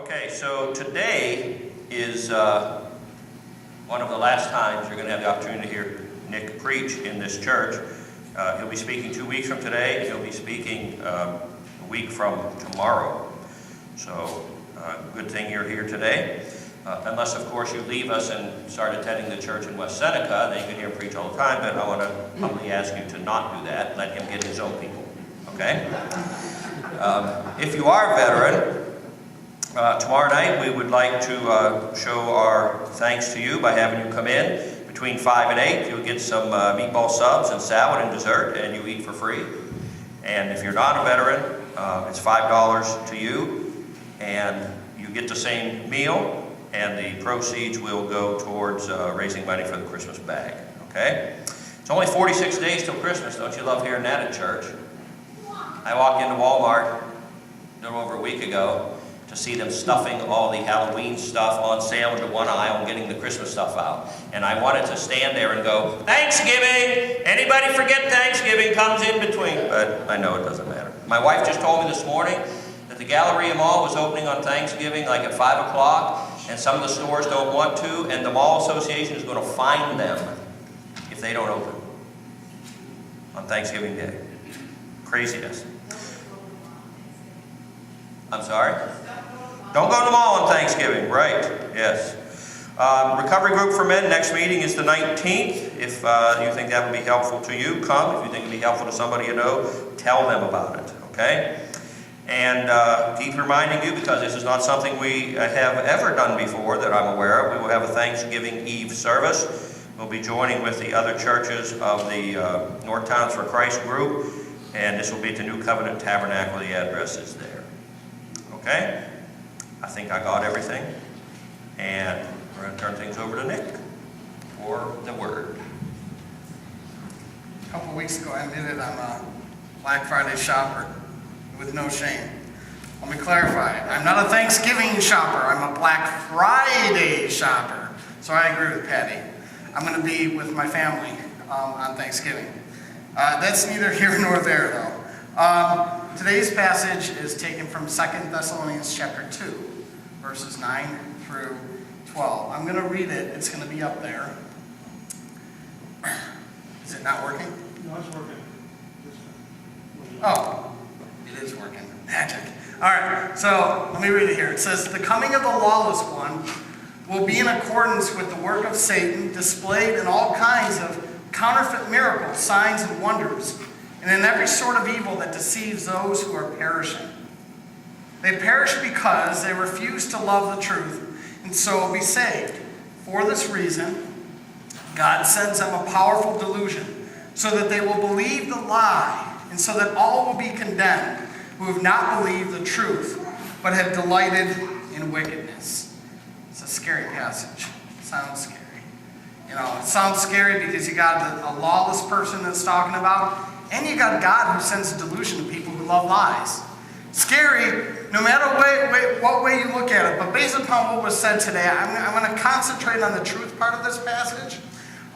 Okay, so today is one of the last times you're going to have the opportunity to hear Nick preach in this church. He'll be speaking 2 weeks from today. He'll be speaking a week from tomorrow. So, good thing you're here today. Unless, of course, you leave us and start attending the church in West Seneca, then you can hear him preach all the time, but I want to humbly ask you to not do that. Let him get his own people, okay? If you are a veteran, tomorrow night we would like to show our thanks to you by having you come in. Between 5 and 8, you'll get some meatball subs and salad and dessert, and you eat for free. And if you're not a veteran, it's $5 to you, and you get the same meal, and the proceeds will go towards raising money for the Christmas bag, okay? It's only 46 days till Christmas. Don't you love hearing that at church? I walked into Walmart a little over a week ago to see them stuffing all the Halloween stuff on sale into one aisle and getting the Christmas stuff out. And I wanted to stand there and go, Thanksgiving! Anybody forget Thanksgiving comes in between? But I know it doesn't matter. My wife just told me this morning that the Galleria Mall was opening on Thanksgiving like at 5 o'clock, and some of the stores don't want to, and the Mall Association is going to fine them if they don't open on Thanksgiving Day. Craziness. I'm sorry? Don't go to the mall on Thanksgiving, right? Yes. Recovery group for men, next meeting is the 19th. If you think that would be helpful to you, come. If you think it would be helpful to somebody you know, tell them about it, okay? And keep reminding you, because this is not something we have ever done before that I'm aware of, we will have a Thanksgiving Eve service. We'll be joining with the other churches of the North Towns for Christ group, and this will be at the New Covenant Tabernacle. The address is there. Okay? I think I got everything. And we're going to turn things over to Nick for the word. A couple weeks ago I admitted I'm a Black Friday shopper with no shame. Let me clarify. I'm not a Thanksgiving shopper. I'm a Black Friday shopper. So I agree with Patty. I'm going to be with my family on Thanksgiving. That's neither here nor there, though. Today's passage is taken from 2 Thessalonians chapter 2, verses 9 through 12. I'm going to read it. It's going to be up there. Is it not working? No, it's working. Oh, it is working. Magic. All right, so let me read it here. It says, "The coming of the lawless one will be in accordance with the work of Satan, displayed in all kinds of counterfeit miracles, signs, and wonders, and in every sort of evil that deceives those who are perishing. They perish because they refuse to love the truth, and so will be saved. For this reason, God sends them a powerful delusion, so that they will believe the lie, and so that all will be condemned who have not believed the truth, but have delighted in wickedness." It's a scary passage. It sounds scary. You know, it sounds scary because you got a lawless person that's talking about, and you got God who sends a delusion to people who love lies. Scary, no matter what way you look at it. But based upon what was said today, I'm going to concentrate on the truth part of this passage.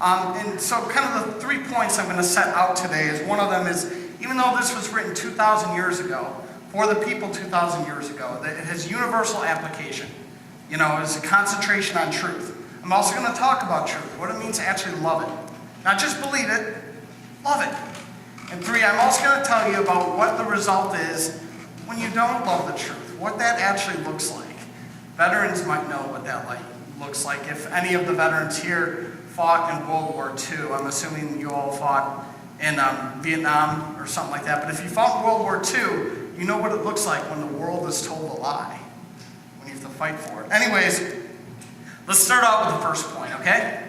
And so kind of the 3 points I'm going to set out today is, one of them is, even though this was written 2,000 years ago, for the people 2,000 years ago, that it has universal application. You know, it's a concentration on truth. I'm also going to talk about truth, what it means to actually love it. Not just believe it, love it. And 3, I'm also going to tell you about what the result is when you don't love the truth, what that actually looks like. Veterans might know what that looks like. If any of the veterans here fought in World War II, I'm assuming you all fought in Vietnam or something like that. But if you fought in World War II, you know what it looks like when the world is told a lie, when you have to fight for it. Anyways, let's start out with the first point, okay?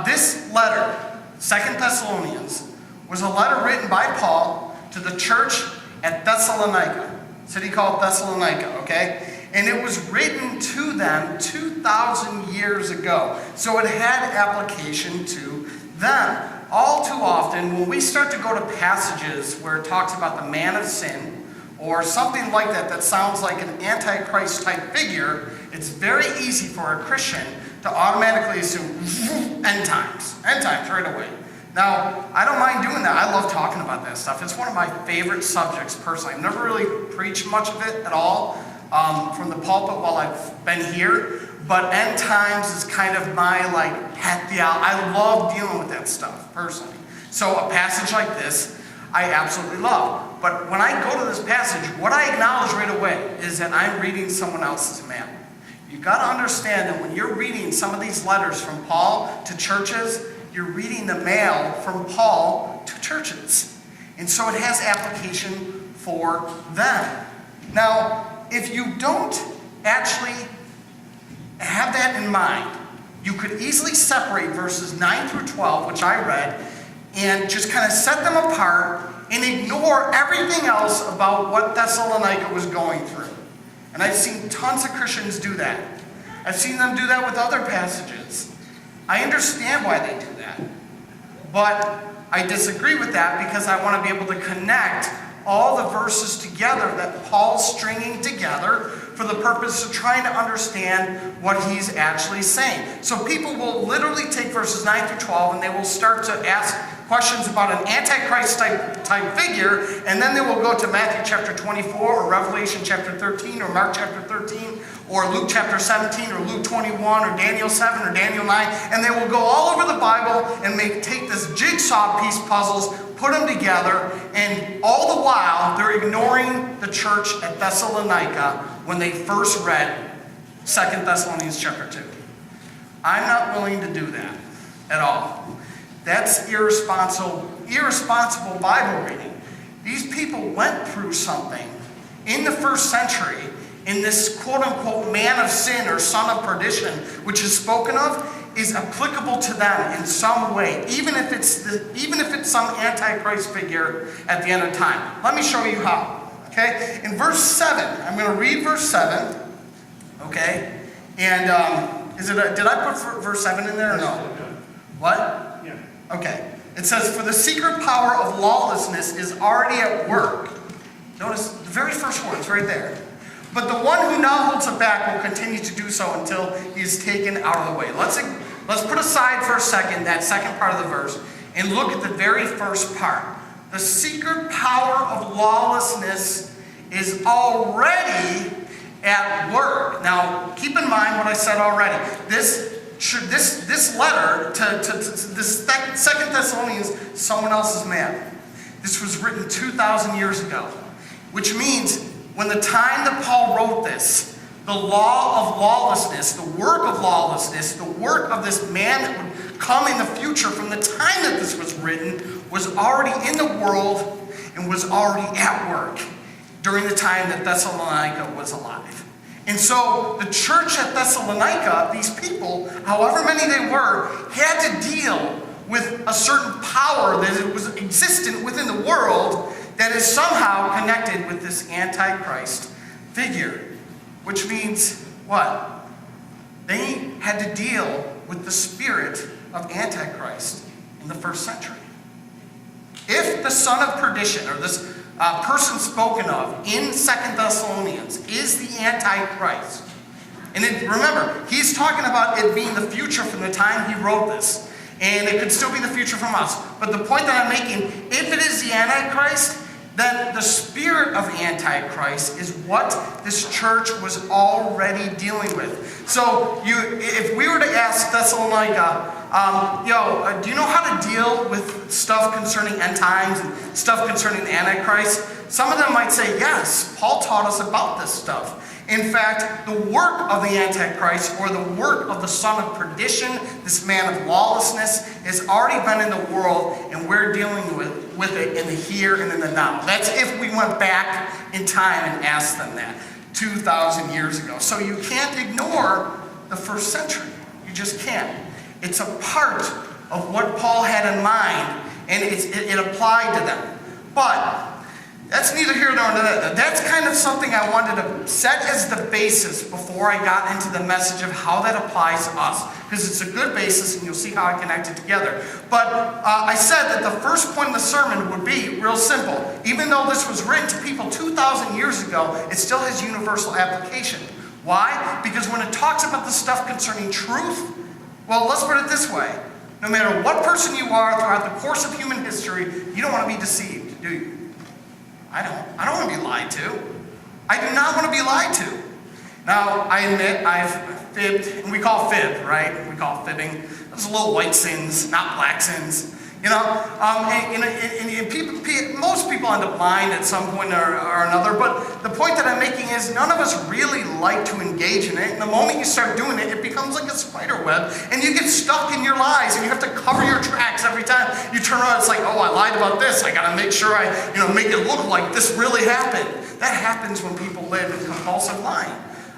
This letter, 2 Thessalonians, was a letter written by Paul to the church at Thessalonica, a city called Thessalonica, okay? And it was written to them 2,000 years ago. So it had application to them. All too often, when we start to go to passages where it talks about the man of sin, or something like that that sounds like an Antichrist type figure, it's very easy for a Christian to automatically assume end times right away. Now, I don't mind doing that. I love talking about that stuff. It's one of my favorite subjects personally. I've never really preached much of it at all. from the pulpit while I've been here, but end times is kind of my pet theology. I love dealing with that stuff personally. So a passage like this, I absolutely love. But when I go to this passage, what I acknowledge right away is that I'm reading someone else's mail. You've got to understand that when you're reading some of these letters from Paul to churches, you're reading the mail from Paul to churches. And so it has application for them. Now, if you don't actually have that in mind, you could easily separate verses 9 through 12, which I read, and just kind of set them apart and ignore everything else about what Thessalonica was going through. And I've seen tons of Christians do that. I've seen them do that with other passages. I understand why they do that. But I disagree with that because I want to be able to connect all the verses together that Paul's stringing together for the purpose of trying to understand what he's actually saying. So people will literally take verses 9 through 12 and they will start to ask questions about an Antichrist type figure, and then they will go to Matthew chapter 24 or Revelation chapter 13 or Mark chapter 13 or Luke chapter 17 or Luke 21 or Daniel 7 or Daniel 9, and they will go all over the Bible and take this jigsaw piece puzzles, put them together, and all the while they're ignoring the church at Thessalonica when they first read 2 Thessalonians chapter 2. I'm not willing to do that at all. That's irresponsible Bible reading. These people went through something in the first century in this quote-unquote man of sin or son of perdition, which is spoken of, is applicable to them in some way, even if it's some Antichrist figure at the end of time. Let me show you how. Okay? In verse 7, I'm going to read verse 7. Okay? And did I put verse 7 in there or no? What? Yeah. Okay. It says, "For the secret power of lawlessness is already at work." Notice the very first words right there. "But the one who now holds it back will continue to do so until he is taken out of the way." Let's put aside for a second that second part of the verse and look at the very first part. The secret power of lawlessness is already at work. Now, keep in mind what I said already. This letter to this 2 Thessalonians, someone else's man. This was written 2,000 years ago, which means when the time that Paul wrote this, the law of lawlessness, the work of lawlessness, the work of this man that would come in the future from the time that this was written was already in the world and was already at work during the time that Thessalonica was alive. And so the church at Thessalonica, these people, however many they were, had to deal with a certain power that was existent within the world that is somehow connected with this Antichrist figure. Which means what? They had to deal with the spirit of Antichrist in the first century. If the son of perdition, or this person spoken of in 2 Thessalonians, is the Antichrist, and remember, he's talking about it being the future from the time he wrote this, and it could still be the future from us. But the point that I'm making, if it is the Antichrist, then the spirit of Antichrist is what this church was already dealing with. So if we were to ask Thessalonica, do you know how to deal with stuff concerning end times and stuff concerning Antichrist? Some of them might say, yes, Paul taught us about this stuff. In fact, the work of the Antichrist, or the work of the son of perdition, this man of lawlessness, has already been in the world, and we're dealing with it in the here and in the now. That's if we went back in time and asked them that 2,000 years ago. So you can't ignore the first century. You just can't. It's a part of what Paul had in mind, and it applied to them. But that's neither here nor there. That's kind of something I wanted to set as the basis before I got into the message of how that applies to us. Because it's a good basis, and you'll see how I connect it together. But I said that the first point of the sermon would be real simple. Even though this was written to people 2,000 years ago, it still has universal application. Why? Because when it talks about the stuff concerning truth, well, let's put it this way. No matter what person you are throughout the course of human history, you don't want to be deceived, do you? I don't want to be lied to. I do not want to be lied to. Now, I admit I've fibbed, and we call fib, right? We call fibbing. Those little white sins, not black sins. Most people end up lying at some point or another, but the point that I'm making is none of us really like to engage in it. And the moment you start doing it, it becomes like a spider web, and you get stuck in your lies, and you have to cover your tracks every time you turn around. It's like, oh, I lied about this. I got to make sure I, make it look like this really happened. That happens when people live in compulsive lying.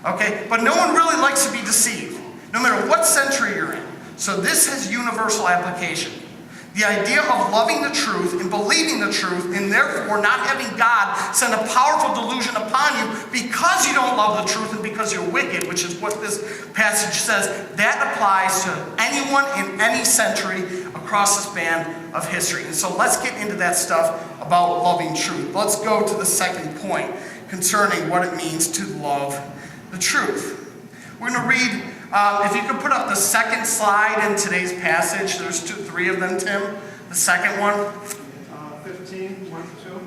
Okay, but no one really likes to be deceived, no matter what century you're in. So this has universal application. The idea of loving the truth and believing the truth and therefore not having God send a powerful delusion upon you because you don't love the truth and because you're wicked, which is what this passage says, that applies to anyone in any century across the span of history. And so let's get into that stuff about loving truth. Let's go to the second point concerning what it means to love the truth. We're going to read, if you could put up the second slide in today's passage. There's three of them, Tim. The second one. 15, 1 to 2.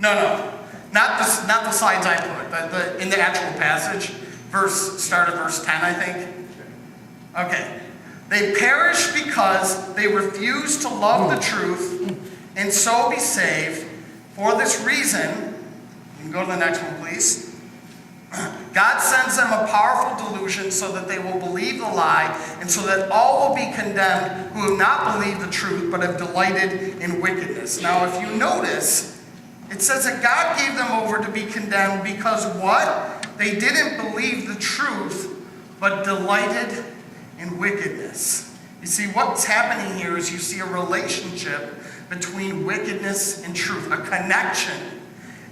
No. Not the slides I put. In the actual passage. Start at verse 10, I think. Okay. They perish because they refuse to love the truth and so be saved. For this reason, you can go to the next one, please. God sends them a powerful delusion so that they will believe the lie, and so that all will be condemned who have not believed the truth but have delighted in wickedness. Now, if you notice, it says that God gave them over to be condemned because what? They didn't believe the truth but delighted in wickedness. You see, what's happening here is you see a relationship between wickedness and truth, a connection.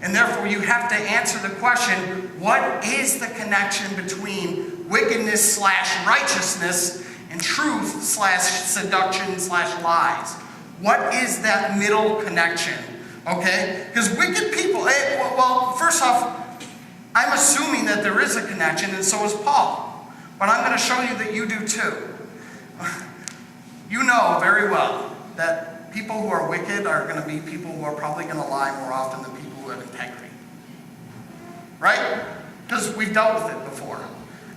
And therefore, you have to answer the question, what is the connection between wickedness / righteousness and truth / seduction / lies? What is that middle connection? Okay? Because wicked people, well, first off, I'm assuming that there is a connection, and so is Paul. But I'm going to show you that you do too. You know very well that people who are wicked are going to be people who are probably going to lie more often than people who have integrity. Right? Because we've dealt with it before.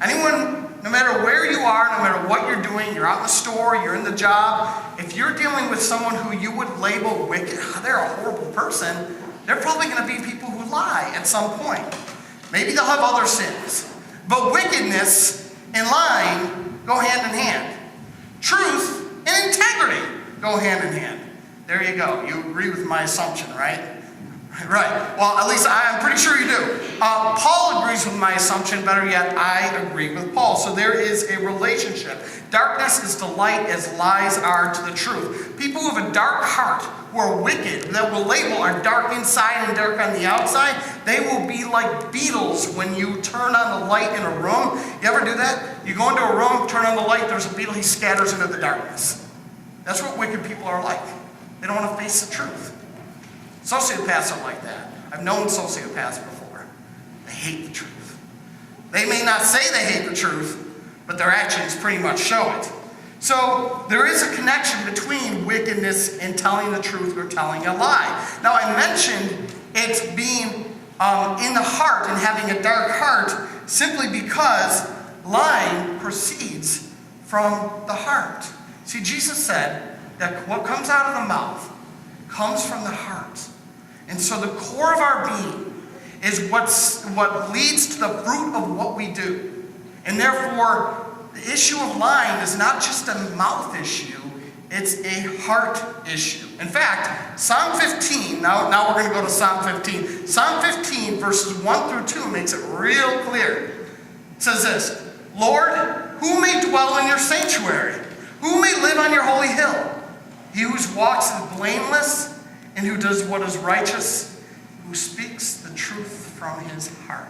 Anyone, no matter where you are, no matter what you're doing, you're out in the store, you're in the job, if you're dealing with someone who you would label wicked, they're a horrible person, they're probably going to be people who lie at some point. Maybe they'll have other sins. But wickedness and lying go hand in hand. Truth and integrity go hand in hand. There you go. You agree with my assumption, right? Right. Well, at least I'm pretty sure you do. Paul agrees with my assumption. Better yet, I agree with Paul. So there is a relationship. Darkness is to light as lies are to the truth. People who have a dark heart, who are wicked, that will label are dark inside and dark on the outside, they will be like beetles when you turn on the light in a room. You ever do that? You go into a room, turn on the light, there's a beetle, he scatters into the darkness. That's what wicked people are like. They don't want to face the truth. Sociopaths are like that. I've known sociopaths before. They hate the truth. They may not say they hate the truth, but their actions pretty much show it. So there is a connection between wickedness and telling the truth or telling a lie. Now I mentioned it being in the heart and having a dark heart simply because lying proceeds from the heart. See, Jesus said that what comes out of the mouth comes from the heart. And so the core of our being is what leads to the fruit of what we do. And therefore, the issue of lying is not just a mouth issue, it's a heart issue. In fact, Psalm 15, now we're going to go to Psalm 15. Psalm 15, verses 1 through 2 makes it real clear. It says this, Lord, who may dwell in your sanctuary? Who may live on your holy hill? He who walks is blameless, and who does what is righteous, who speaks the truth from his heart.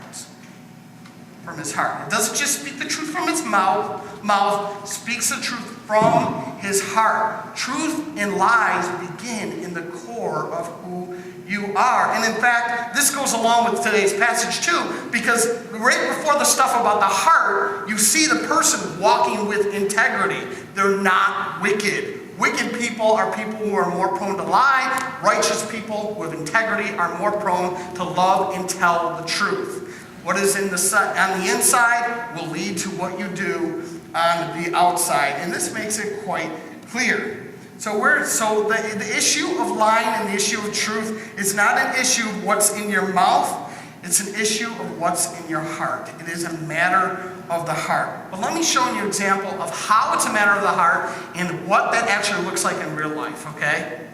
From his heart. It doesn't just speak the truth from its mouth, speaks the truth from his heart. Truth and lies begin in the core of who you are. And in fact, this goes along with today's passage too, because right before the stuff about the heart, you see the person walking with integrity. They're not wicked. Wicked people are people who are more prone to lie. Righteous people with integrity are more prone to love and tell the truth. What is on the inside will lead to what you do on the outside. And this makes it quite clear. So the issue of lying and the issue of truth is not an issue of what's in your mouth. It's an issue of what's in your heart. It is a matter of the heart. But let me show you an example of how it's a matter of the heart and what that actually looks like in real life, okay?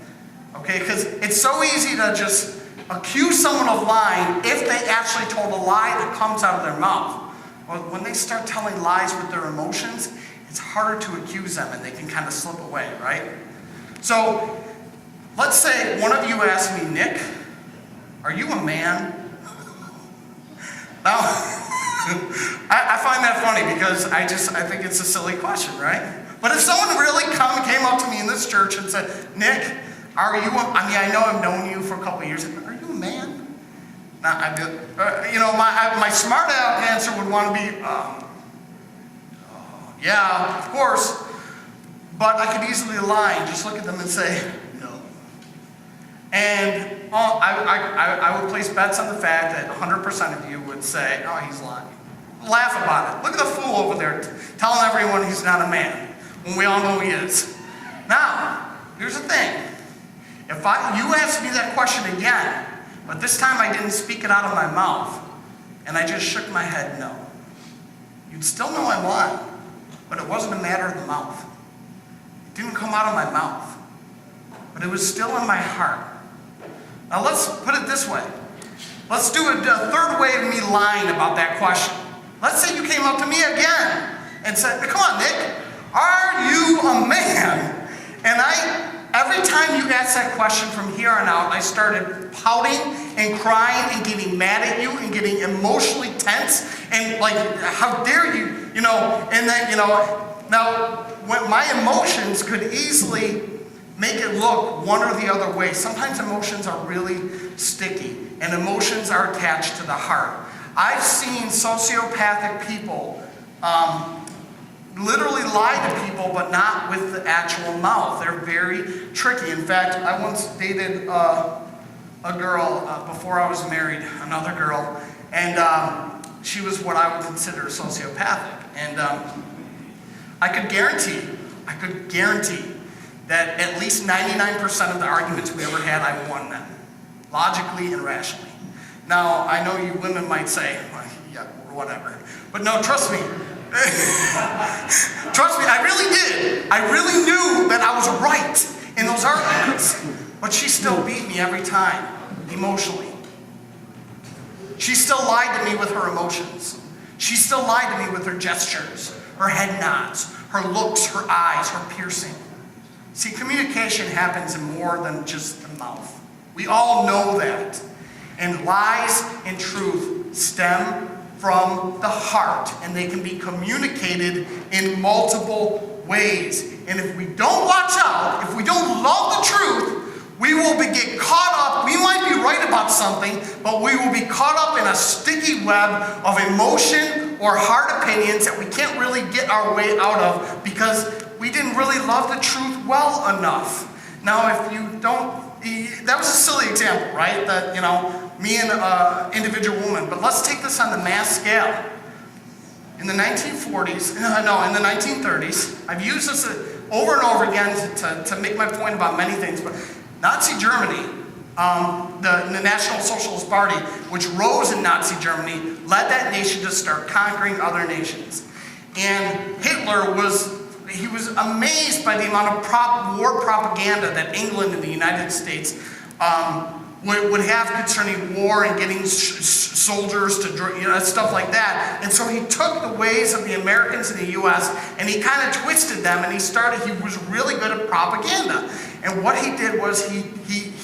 Okay, because it's so easy to just accuse someone of lying if they actually told a lie that comes out of their mouth. Well, when they start telling lies with their emotions, it's harder to accuse them and they can kind of slip away, right? So, let's say one of you asked me, Nick, are you a man? Now, I find that funny because I think it's a silly question, right? But if someone really came up to me in this church and said, Nick, I know I've known you for a couple of years, are you a man? Now, my smart answer would want to be, yeah, of course. But I could easily lie and just look at them and say, no. And I would place bets on the fact that 100% of you would say, oh, he's lying. Laugh about it. Look at the fool over there telling everyone he's not a man when we all know he is. Now, here's the thing. If you asked me that question again, but this time I didn't speak it out of my mouth, and I just shook my head no, you'd still know I'm lying, but it wasn't a matter of the mouth. It didn't come out of my mouth, but it was still in my heart. Now let's put it this way. Let's do a third way of me lying about that question. Let's say you came up to me again and said, come on, Nick, are you a man? And every time you asked that question from here on out, I started pouting and crying and getting mad at you and getting emotionally tense and like, how dare you, and then, now when my emotions could easily make it look one or the other way. Sometimes emotions are really sticky and emotions are attached to the heart. I've seen sociopathic people literally lie to people, but not with the actual mouth. They're very tricky. In fact, I once dated a girl before I was married, another girl, and she was what I would consider sociopathic. And I could guarantee that at least 99% of the arguments we ever had, I won them, logically and rationally. Now, I know you women might say, well, yeah, whatever. But no, trust me. Trust me, I really did. I really knew that I was right in those arguments. But she still beat me every time, emotionally. She still lied to me with her emotions. She still lied to me with her gestures, her head nods, her looks, her eyes, her piercing. See, communication happens in more than just the mouth. We all know that. And lies and truth stem from the heart, and they can be communicated in multiple ways. And if we don't watch out, if we don't love the truth, we will get caught up. We might be right about something, but we will be caught up in a sticky web of emotion or hard opinions that we can't really get our way out of because we didn't really love the truth well enough. Now, if you don't, that was a silly example, right? That, me and an individual woman. But let's take this on the mass scale. In the 1940s, in the 1930s, I've used this over and over again to make my point about many things, but Nazi Germany, the National Socialist Party, which rose in Nazi Germany, led that nation to start conquering other nations. And Hitler was amazed by the amount of war propaganda that England and the United States would have concerning war and getting soldiers to, stuff like that. And so he took the ways of the Americans in the U.S. and he kind of twisted them, and he was really good at propaganda. And what he did was he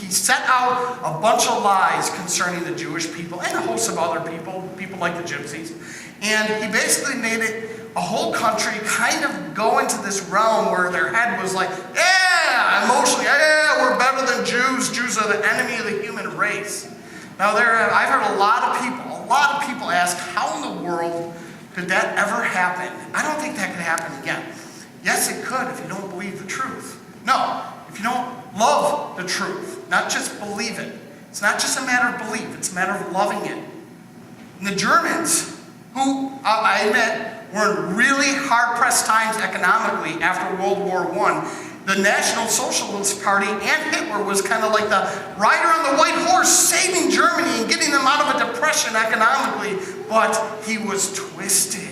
set out a bunch of lies concerning the Jewish people and a host of other people like the Gypsies. And he basically made it a whole country kind of go into this realm where their head was like, yeah, emotionally, yeah, we're better than Jews. Jews are the enemy of the human race. Now, I've heard a lot of people ask, how in the world could that ever happen? I don't think that could happen again. Yes, it could if you don't believe the truth. No, if you don't love the truth, not just believe it. It's not just a matter of belief, it's a matter of loving it. And the Germans, who I admit were in really hard-pressed times economically after World War I, the National Socialist Party and Hitler was kind of like the rider on the white horse saving Germany and getting them out of a depression economically, but he was twisted.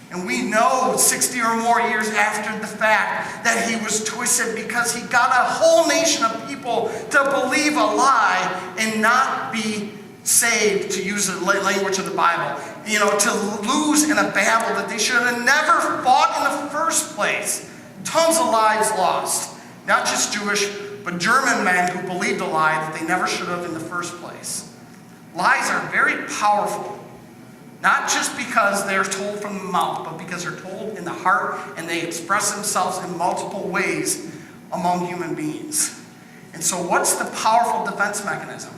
And we know 60 or more years after the fact that he was twisted because he got a whole nation of people to believe a lie and not be saved, to use the language of the Bible. To lose in a battle that they should have never fought in the first place. Tons of lives lost. Not just Jewish, but German men who believed a lie that they never should have in the first place. Lies are very powerful. Not just because they're told from the mouth, but because they're told in the heart and they express themselves in multiple ways among human beings. And so what's the powerful defense mechanism?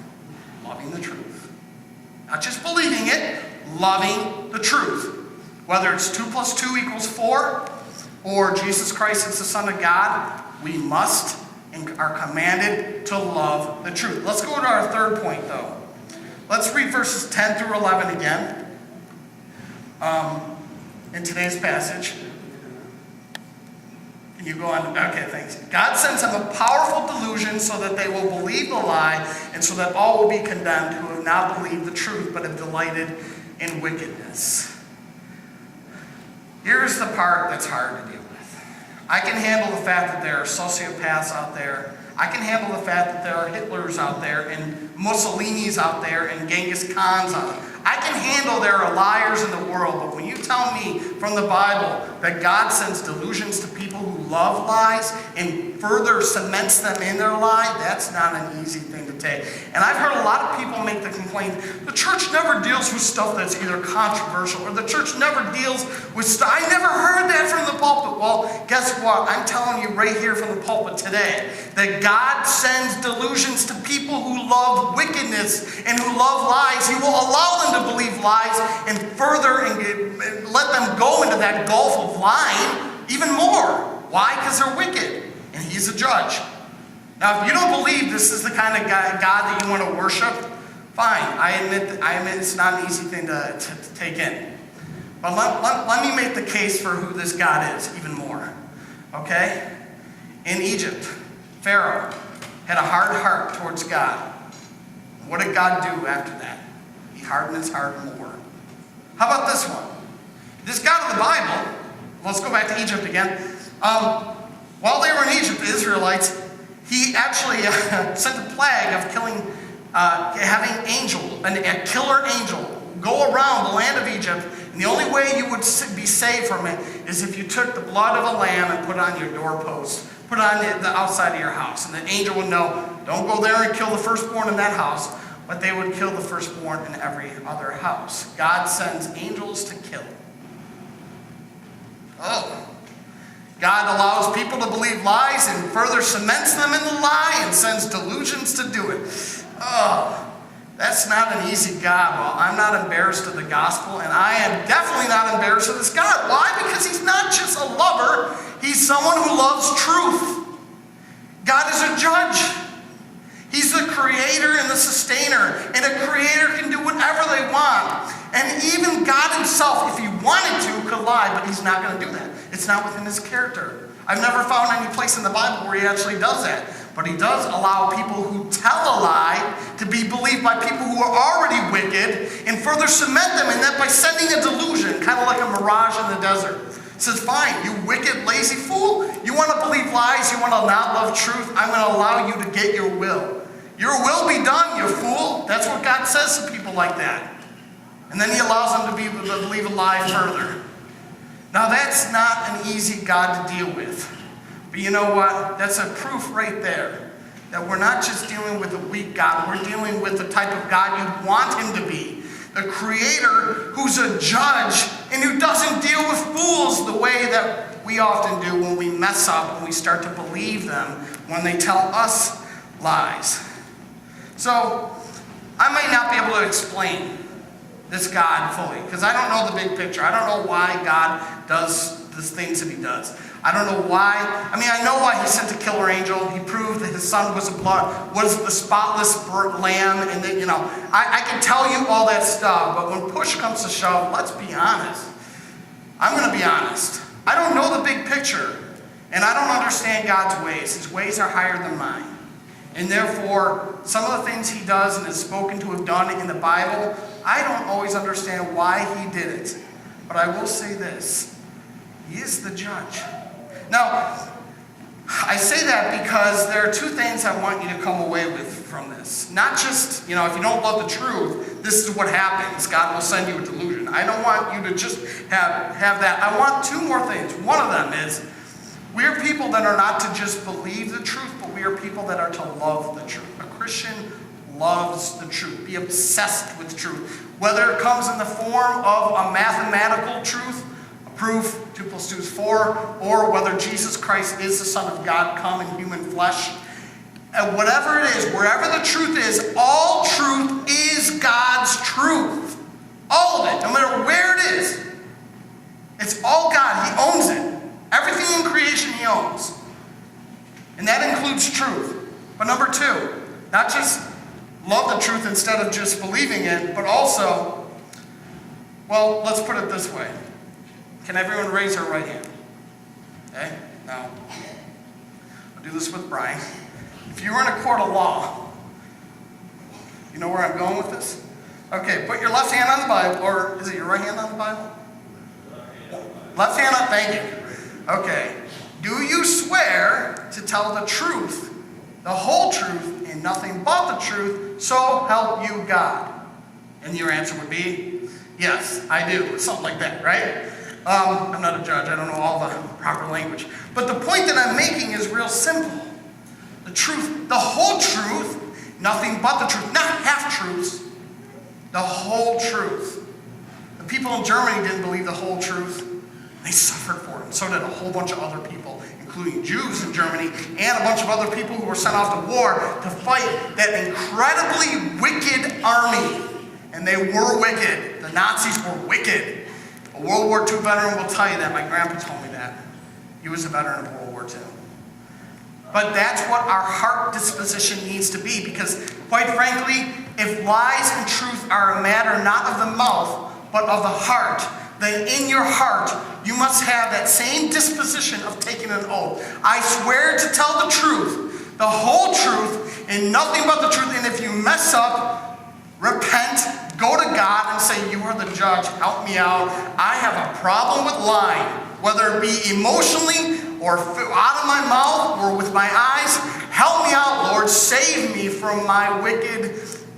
Loving the truth. Not just believing it, loving the truth. Whether it's 2 + 2 = 4, or Jesus Christ is the Son of God, we must and are commanded to love the truth. Let's go to our third point, though. Let's read verses 10 through 11 again. In today's passage. Can you go on? Okay, thanks. God sends them a powerful delusion so that they will believe the lie and so that all will be condemned who have not believed the truth but have delighted in wickedness. Here's the part that's hard to deal with. I can handle the fact that there are sociopaths out there. I can handle the fact that there are Hitlers out there and Mussolinis out there and Genghis Khans out there. I can handle there are liars in the world, but when you tell me from the Bible that God sends delusions to people who love lies and further cements them in their lie, that's not an easy thing to take. And I've heard a lot of people make the complaint, the church never deals with stuff that's either controversial or the church never deals with stuff. I never heard that from the pulpit. Well, guess what? I'm telling you right here from the pulpit today that God sends delusions to people who love wickedness and who love lies. He will allow them to believe lies and further and let them go into that gulf of lying even more. Why? Because they're wicked and he's a judge. Now, if you don't believe this is the kind of God that you want to worship, fine. I admit it's not an easy thing to take in. But let me make the case for who this God is even more. Okay? In Egypt, Pharaoh had a hard heart towards God. What did God do after that? He hardened his heart more. How about this one? This God of the Bible, let's go back to Egypt again. While they were in Egypt, the Israelites, he actually sent a plague of killing, having a killer angel go around the land of Egypt. And the only way you would be saved from it is if you took the blood of a lamb and put it on your doorpost, put it on the outside of your house. And the angel would know, don't go there and kill the firstborn in that house, but they would kill the firstborn in every other house. God sends angels to kill. Oh. God allows people to believe lies and further cements them in the lie and sends delusions to do it. Oh, that's not an easy God. Well, I'm not embarrassed of the gospel, and I am definitely not embarrassed of this God. Why? Because he's not just a lover. He's someone who loves truth. God is a judge. He's the creator and the sustainer, and a creator can do whatever they want. And even God himself, if he wanted to, could lie, but he's not going to do that. It's not within his character. I've never found any place in the Bible where he actually does that. But he does allow people who tell a lie to be believed by people who are already wicked and further cement them in that by sending a delusion, kind of like a mirage in the desert. He says, fine, you wicked, lazy fool. You want to believe lies, you want to not love truth, I'm going to allow you to get your will. Your will be done, you fool. That's what God says to people like that. And then he allows them to believe a lie further. Now that's not an easy God to deal with. But you know what? That's a proof right there that we're not just dealing with a weak God. We're dealing with the type of God you want him to be. The creator who's a judge and who doesn't deal with fools the way that we often do when we mess up and we start to believe them when they tell us lies. So, I might not be able to explain this God fully, because I don't know the big picture. I don't know why God does the things that he does. I don't know why. I mean, I know why he sent a killer angel. He proved that his son was the spotless lamb, and that, I can tell you all that stuff, but when push comes to shove, let's be honest. I'm going to be honest. I don't know the big picture, and I don't understand God's ways. His ways are higher than mine. And therefore, some of the things he does and is spoken to have done in the Bible, I don't always understand why he did it. But I will say this: he is the judge. Now, I say that because there are two things I want you to come away with from this. Not just, if you don't love the truth, this is what happens. God will send you a delusion. I don't want you to just have that. I want two more things. One of them is, we are people that are not to just believe the truth, but we are people that are to love the truth. A Christian loves the truth. Be obsessed with truth. Whether it comes in the form of a mathematical truth, a proof, 2 + 2 is 4, or whether Jesus Christ is the Son of God come in human flesh. And whatever it is, wherever the truth is, all truth is God's truth. All of it, no matter where it is. It's all God. He owns it. Everything in creation he owns. And that includes truth. But number two, not just love the truth instead of just believing it, but also, well, let's put it this way. Can everyone raise their right hand? Okay? Now, I'll do this with Brian. If you were in a court of law, you know where I'm going with this? Okay, put your left hand on the Bible, or is it your right hand on the Bible? Left hand on, thank you. Okay. Do you swear to tell the truth, the whole truth, and nothing but the truth, so help you God? And your answer would be, yes, I do. Something like that, right? I'm not a judge. I don't know all the proper language. But the point that I'm making is real simple. The truth, the whole truth, nothing but the truth. Not half-truths. The whole truth. The people in Germany didn't believe the whole truth. They suffered for it. So did a whole bunch of other people, including Jews in Germany, and a bunch of other people who were sent off to war to fight that incredibly wicked army. And they were wicked. The Nazis were wicked. A World War II veteran will tell you that. My grandpa told me that. He was a veteran of World War II. But that's what our heart disposition needs to be, because, quite frankly, if lies and truth are a matter not of the mouth, but of the heart, then in your heart, you must have that same disposition of taking an oath. I swear to tell the truth, the whole truth, and nothing but the truth. And if you mess up, repent, go to God and say, you are the judge, help me out. I have a problem with lying, whether it be emotionally or out of my mouth or with my eyes. Help me out, Lord. Save me from my wicked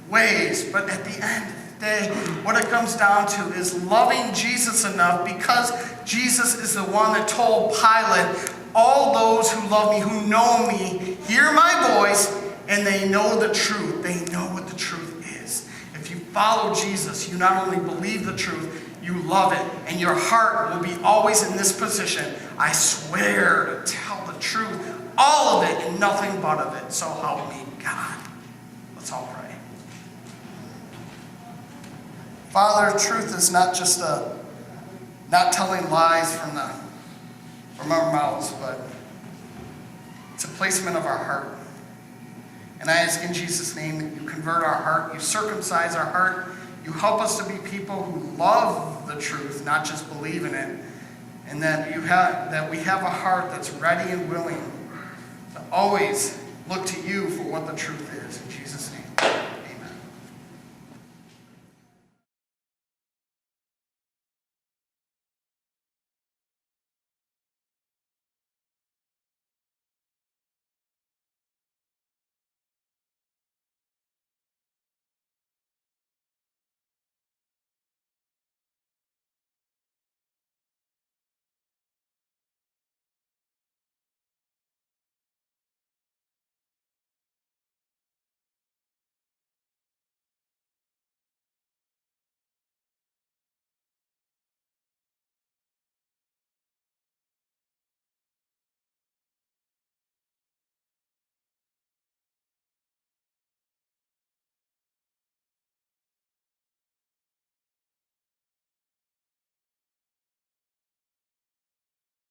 ways. But at the end of the day, what it comes down to is loving Jesus enough, because Jesus is the one that told Pilate, all those who love me, who know me, hear my voice, and they know the truth. They know what the truth is. If you follow Jesus, you not only believe the truth, you love it, and your heart will be always in this position. I swear to tell the truth, all of it and nothing but of it. So help me God. Let's all pray. Father, truth is not just not telling lies from our mouths, but it's a placement of our heart. And I ask in Jesus' name that you convert our heart, you circumcise our heart, you help us to be people who love the truth, not just believe in it, and that we have a heart that's ready and willing to always look to you for what the truth is. In Jesus' name.